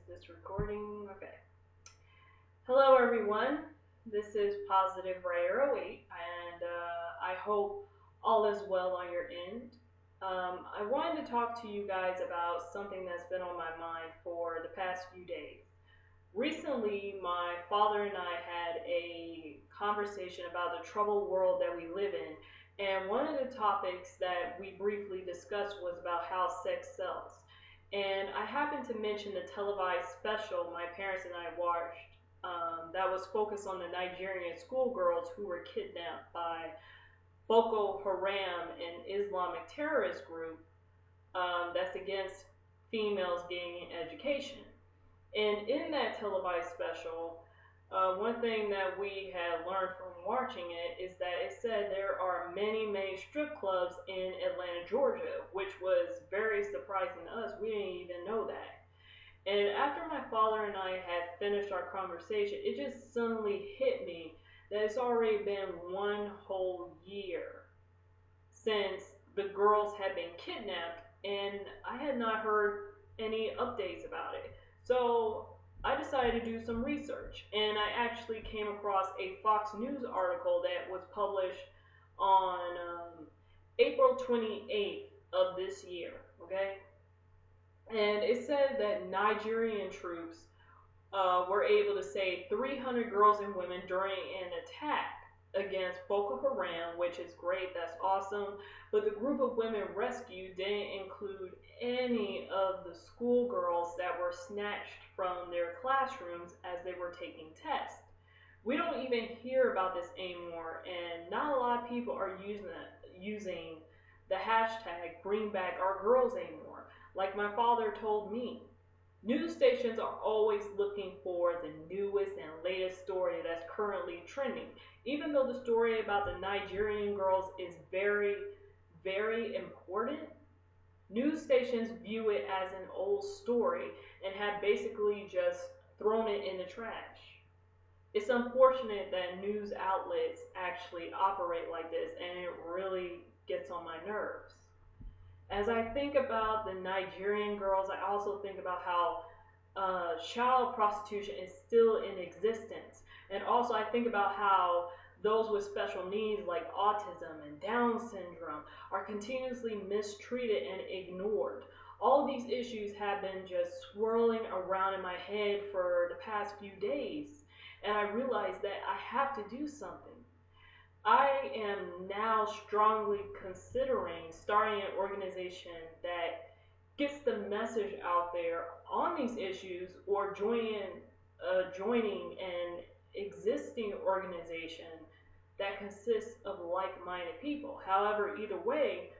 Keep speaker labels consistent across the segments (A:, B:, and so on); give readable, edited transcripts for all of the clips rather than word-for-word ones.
A: Is this recording? Okay. Hello, everyone. This is Positive Writer 08, and I hope all is well on your end. I wanted to talk to you guys about something that's been on my mind for the past few days. Recently, my father and I had a conversation about the troubled world that we live in, and one of the topics that we briefly discussed was about how sex sells. And I happened to mention the televised special my parents and I watched that was focused on the Nigerian schoolgirls who were kidnapped by Boko Haram, an Islamic terrorist group that's against females gaining education. And in that televised special, one thing that we had learned from watching it is that it said there are many, many strip clubs in Atlanta, Georgia, which was very surprising to us. We didn't even know that. And after my father and I had finished our conversation, it just suddenly hit me that it's already been one whole year since the girls had been kidnapped, and I had not heard any updates about it. So I decided to do some research, and I actually came across a Fox News article that was published on April 28th of this year. Okay, and it said that Nigerian troops were able to save 300 girls and women during an attack against Boko Haram, which is great, that's awesome. But the group of women rescued didn't include any of the schoolgirls that were snatched from their classrooms as they were taking tests. We don't even hear about this anymore, and not a lot of people are using the hashtag bring back our girls anymore. Like my father told me, news stations are always looking for the newest and latest story that's currently trending. Even though the story about the Nigerian girls is very, very important, news stations view it as an old story and have basically just thrown it in the trash. It's unfortunate that news outlets actually operate like this, and it really gets on my nerves. As I think about the Nigerian girls, I also think about how child prostitution is still in existence. And also, I think about how those with special needs like autism and Down syndrome are continuously mistreated and ignored. All of these issues have been just swirling around in my head for the past few days, and I realized that I have to do something. I am now strongly considering starting an organization that gets the message out there on these issues, or joining an existing organization that consists of like-minded people. However, either way,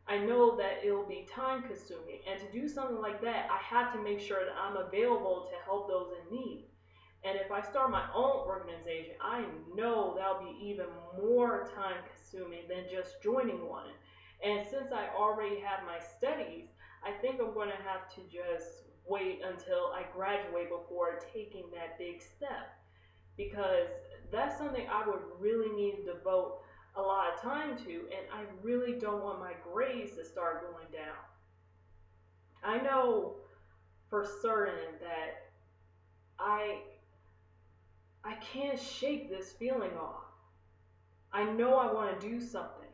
A: I know that it'll be time consuming, and to do something like that, I have to make sure that I'm available to help those in need. And if I start my own organization, I know that'll be even more time consuming than just joining one. And since I already have my studies, I think I'm going to have to just wait until I graduate before taking that big step, because that's something I would really need to devote a lot of time to, and I really don't want my grades to start going down. I know for certain that I I can't shake this feeling off. I know I want to do something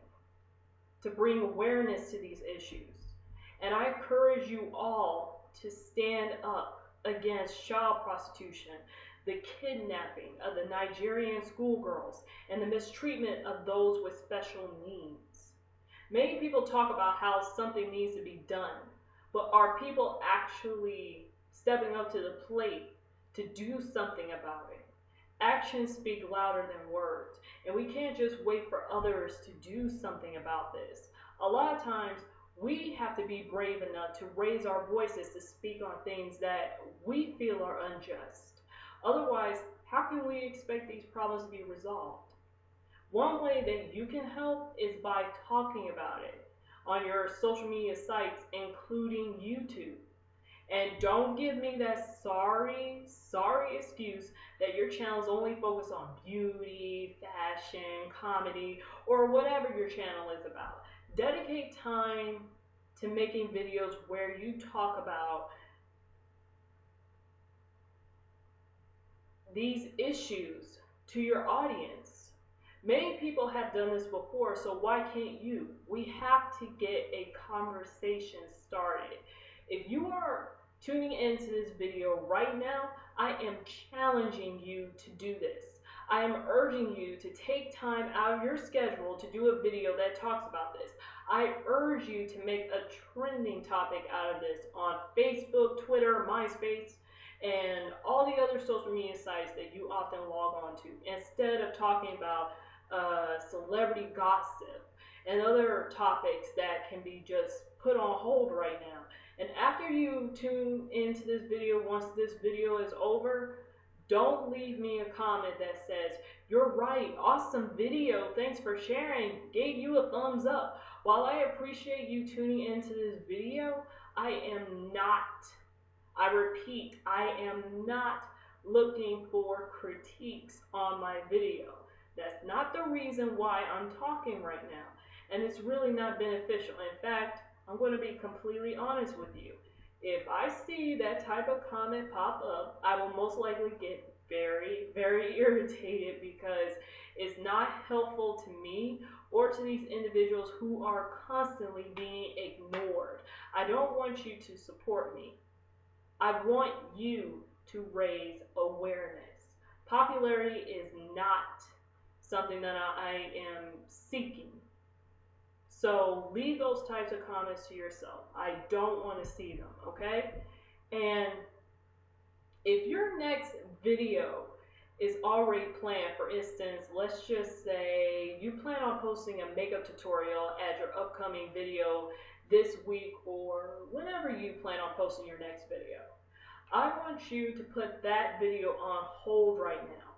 A: to bring awareness to these issues. And I encourage you all to stand up against child prostitution, the kidnapping of the Nigerian schoolgirls, and the mistreatment of those with special needs. Many people talk about how something needs to be done, but are people actually stepping up to the plate to do something about it? Actions speak louder than words, and we can't just wait for others to do something about this. A lot of times, we have to be brave enough to raise our voices to speak on things that we feel are unjust. Otherwise, how can we expect these problems to be resolved? One way that you can help is by talking about it on your social media sites, including YouTube. And don't give me that sorry excuse that your channel is only focused on beauty, fashion, comedy, or whatever your channel is about. Dedicate time to making videos where you talk about these issues to your audience. Many people have done this before, so why can't you? We have to get a conversation started. If you are tuning into this video right now, I am challenging you to do this. I am urging you to take time out of your schedule to do a video that talks about this. I urge you to make a trending topic out of this on Facebook, Twitter, MySpace, and all the other social media sites that you often log on to, instead of talking about celebrity gossip and other topics that can be just put on hold right now. And after you tune into this video, once this video is over, don't leave me a comment that says, "You're right, awesome video, thanks for sharing, gave you a thumbs up." While I appreciate you tuning into this video, I am not, I repeat, I am not looking for critiques on my video. That's not the reason why I'm talking right now. And it's really not beneficial. In fact, I'm going to be completely honest with you. If I see that type of comment pop up, I will most likely get very, very irritated, because it's not helpful to me or to these individuals who are constantly being ignored. I don't want you to support me. I want you to raise awareness. Popularity is not something that I am seeking. So leave those types of comments to yourself. I don't want to see them, okay? And if your next video is already planned, for instance, let's just say you plan on posting a makeup tutorial as your upcoming video this week, or whenever you plan on posting your next video, I want you to put that video on hold right now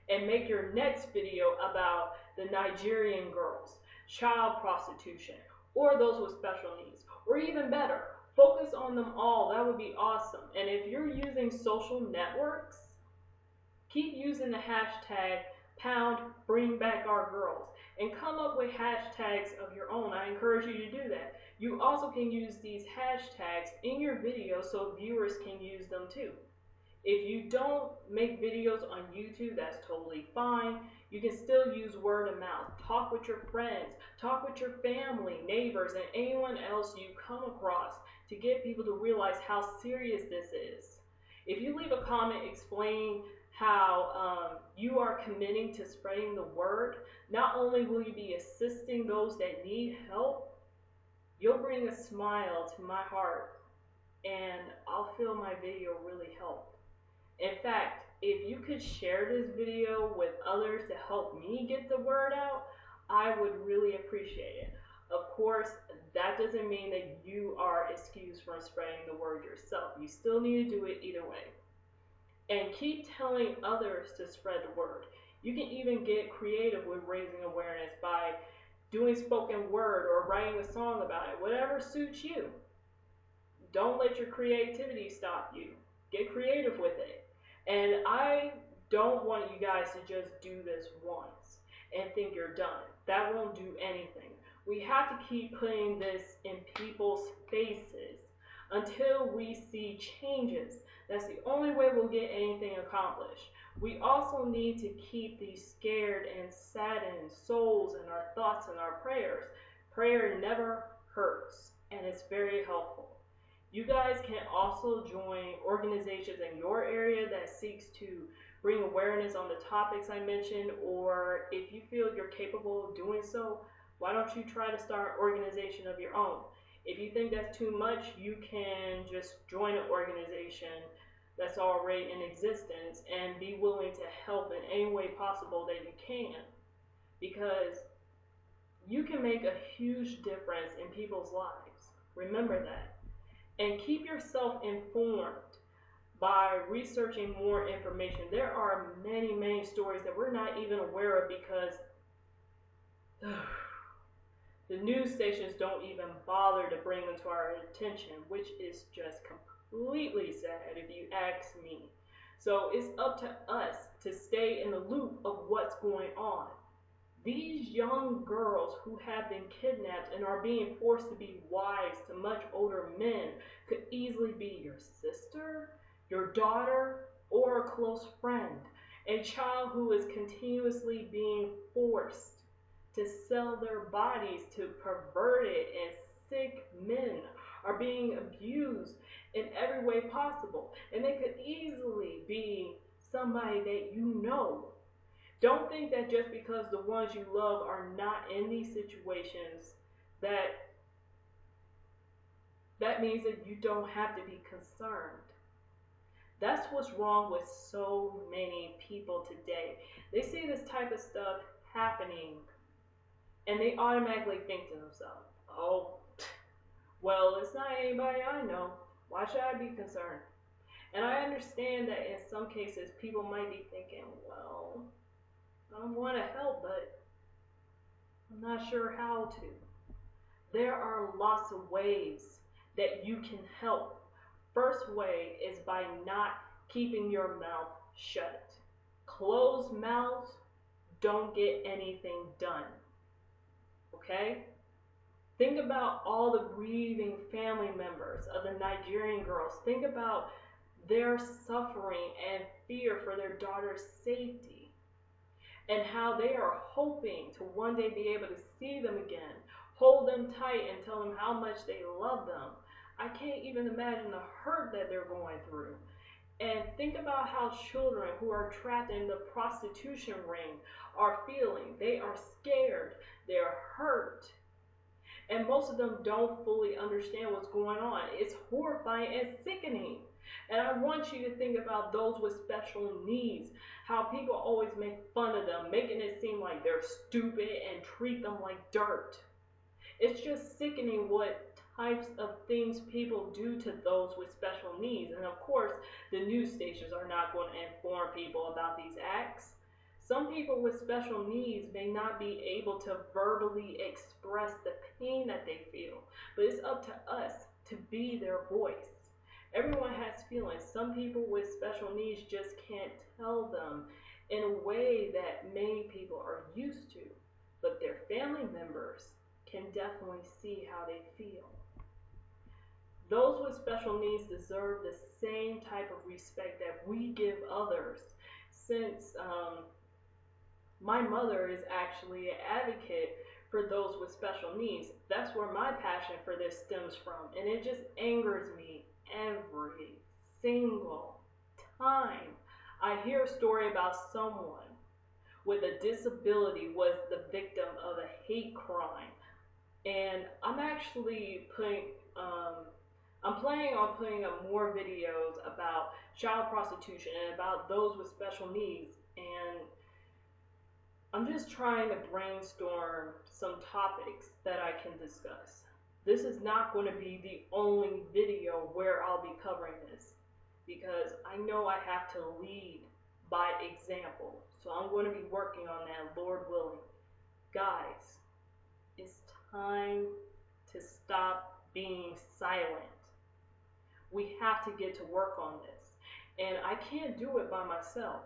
A: and make your next video about the Nigerian girls, child prostitution, or those with special needs, or even better, focus on them all. That would be awesome. And if you're using social networks, keep using the hashtag #BringBackOurGirls and come up with hashtags of your own. I encourage you to do that. You also can use these hashtags in your video so viewers can use them too. If you don't make videos on YouTube, that's totally fine. You can still use word of mouth. Talk with your friends, talk with your family, neighbors, and anyone else you come across to get people to realize how serious this is. If you leave a comment explaining how you are committing to spreading the word, not only will you be assisting those that need help, you'll bring a smile to my heart, and I'll feel my video really helped. In fact, if you could share this video with others to help me get the word out, I would really appreciate it. Of course, that doesn't mean that you are excused from spreading the word yourself. You still need to do it either way. And keep telling others to spread the word. You can even get creative with raising awareness by doing spoken word or writing a song about it, whatever suits you. Don't let your creativity stop you. Get creative with it. And I don't want you guys to just do this once and think you're done. That won't do anything. We have to keep putting this in people's faces until we see changes. That's the only way we'll get anything accomplished. We also need to keep these scared and saddened souls in our thoughts and our prayers. Prayer never hurts, and it's very helpful. You guys can also join organizations in your area that seeks to bring awareness on the topics I mentioned, or if you feel you're capable of doing so, why don't you try to start an organization of your own? If you think that's too much, you can just join an organization that's already in existence and be willing to help in any way possible that you can, because you can make a huge difference in people's lives. Remember that. And keep yourself informed by researching more information. There are many, many stories that we're not even aware of because the news stations don't even bother to bring them to our attention, which is just completely sad if you ask me. So it's up to us to stay in the loop of what's going on. These young girls who have been kidnapped and are being forced to be wives to much older men could easily be your sister, your daughter, or a close friend. A child who is continuously being forced to sell their bodies to perverted and sick men are being abused in every way possible. And they could easily be somebody that you know. Don't think that just because the ones you love are not in these situations that that means that you don't have to be concerned. That's what's wrong with so many people today. They see this type of stuff happening and they automatically think to themselves, oh, well, it's not anybody I know. Why should I be concerned? And I understand that in some cases people might be thinking, well, I want to help, but I'm not sure how to. There are lots of ways that you can help. First way is by not keeping your mouth shut. Closed mouths don't get anything done. Okay? Think about all the grieving family members of the Nigerian girls. Think about their suffering and fear for their daughter's safety and how they are hoping to one day be able to see them again, hold them tight and tell them how much they love them. I can't even imagine the hurt that they're going through. And think about how children who are trapped in the prostitution ring are feeling. They are scared, they're hurt, and most of them don't fully understand what's going on. It's horrifying and sickening. And I want you to think about those with special needs, how people always make fun of them, making it seem like they're stupid and treat them like dirt. It's just sickening what types of things people do to those with special needs. And of course, the news stations are not going to inform people about these acts. Some people with special needs may not be able to verbally express the pain that they feel, but it's up to us to be their voice. Everyone has feelings. Some people with special needs just can't tell them in a way that many people are used to, but their family members can definitely see how they feel. Those with special needs deserve the same type of respect that we give others, since my mother is actually an advocate for those with special needs. That's where my passion for this stems from. And it just angers me every single time I hear a story about someone with a disability was the victim of a hate crime. And I'm actually I'm planning on putting up more videos about child prostitution and about those with special needs. And I'm just trying to brainstorm some topics that I can discuss. This is not going to be the only video where I'll be covering this, because I know I have to lead by example. So I'm going to be working on that, Lord willing. Guys, it's time to stop being silent. We have to get to work on this. And I can't do it by myself.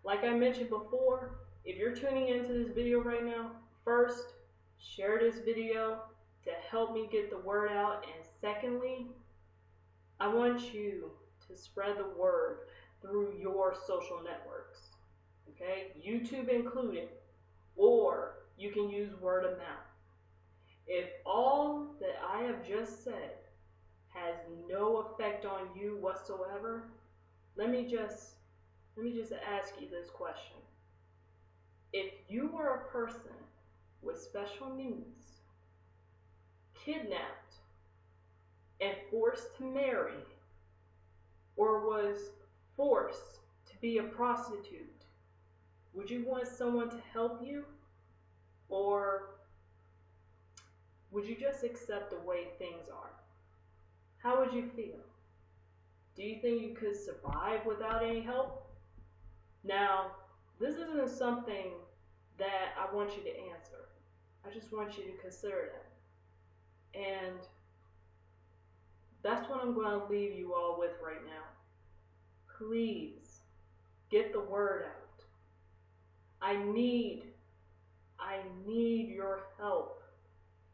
A: Like I mentioned before, if you're tuning into this video right now, first, share this video to help me get the word out. And secondly, I want you to spread the word through your social networks. Okay? YouTube included. Or you can use word of mouth. If all that I have just said has no effect on you whatsoever, let me just ask you this question. If you were a person with special needs, kidnapped and forced to marry, or was forced to be a prostitute, would you want someone to help you? Or would you just accept the way things are? How would you feel? Do you think you could survive without any help? Now, this isn't something that I want you to answer. I just want you to consider that. And that's what I'm going to leave you all with right now. Please, get the word out. I need your help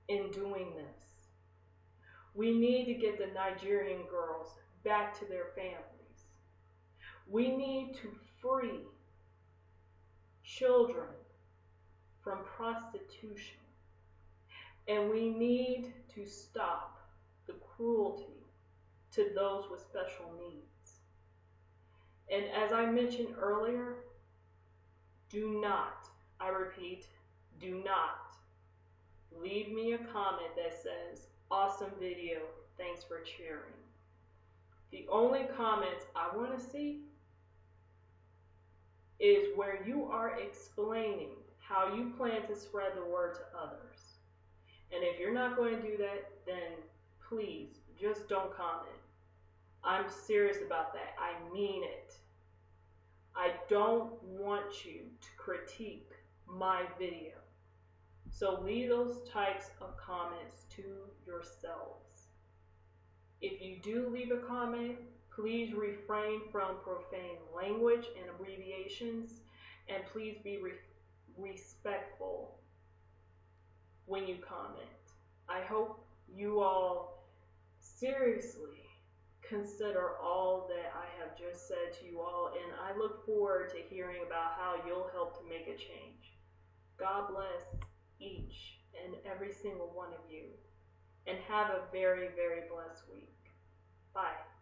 A: in doing this. We need to get the Nigerian girls back to their families. We need to free children from prostitution. And we need to stop the cruelty to those with special needs. And as I mentioned earlier, do not, I repeat, do not leave me a comment that says, awesome video, thanks for cheering. The only comments I want to see is where you are explaining how you plan to spread the word to others. And if you're not going to do that, then please just don't comment. I'm serious about that. I mean it. I don't want you to critique my video. So leave those types of comments to yourselves. If you do leave a comment, please refrain from profane language and abbreviations, and please be respectful when you comment. I hope you all seriously consider all that I have just said to you all, and I look forward to hearing about how you'll help to make a change. God bless each and every single one of you, and have a very, very blessed week. Bye.